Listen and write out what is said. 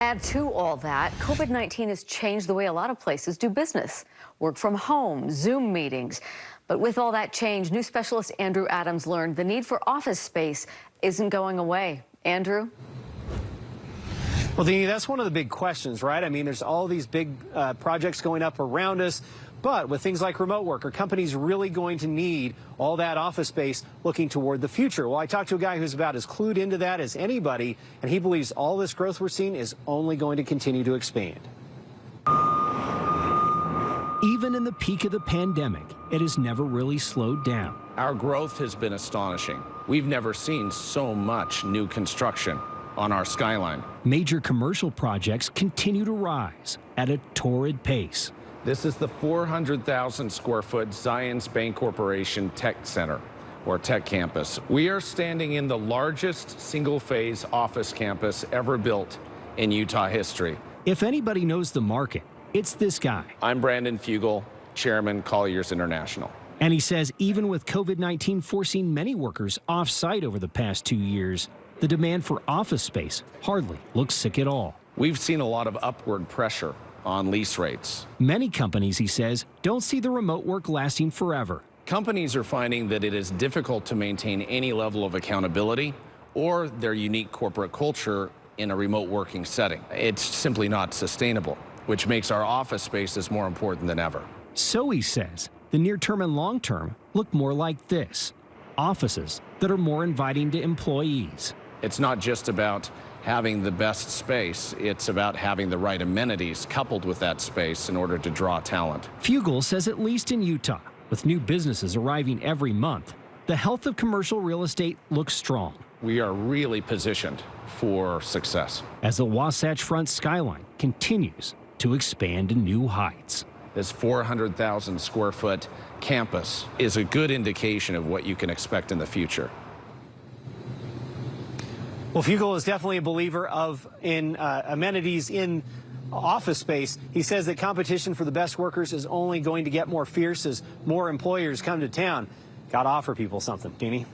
Add to all that, COVID-19 has changed the way a lot of places do business. Work from home, Zoom meetings. But with all that change, new specialist Andrew Adams learned the need for office space isn't going away. Andrew? Well, Deanie, that's one of the big questions, right? I mean, there's all these big projects going up around us. But with things like remote work, are companies really going to need all that office space looking toward the future? Well, I talked to a guy who's about as clued into that as anybody, and he believes all this growth we're seeing is only going to continue to expand. Even in the peak of the pandemic, it has never really slowed down. Our growth has been astonishing. We've never seen so much new construction on our skyline. Major commercial projects continue to rise at a torrid pace. This is the 400,000 square foot Zions Bank Corporation Tech Center, or Tech Campus. We are standing in the largest single-phase office campus ever built in Utah history. If anybody knows the market, it's this guy. I'm Brandon Fugel, Chairman, Colliers International. And he says even with COVID-19 forcing many workers off-site over the past 2 years, the demand for office space hardly looks sick at all. We've seen a lot of upward pressure on lease rates. Many companies, he says, don't see the remote work lasting forever. Companies are finding that it is difficult to maintain any level of accountability or their unique corporate culture in a remote working setting. It's simply not sustainable, which makes our office spaces more important than ever. So he says the near term and long term look more like this: offices that are more inviting to employees. It's not just about having the best space, it's about having the right amenities coupled with that space in order to draw talent. Fugel says at least in Utah, with new businesses arriving every month, the health of commercial real estate looks strong. We are really positioned for success. As the Wasatch Front skyline continues to expand to new heights. This 400,000 square foot campus is a good indication of what you can expect in the future. Well, Fugel is definitely a believer in amenities in office space. He says that competition for the best workers is only going to get more fierce as more employers come to town. Got to offer people something, Deanie.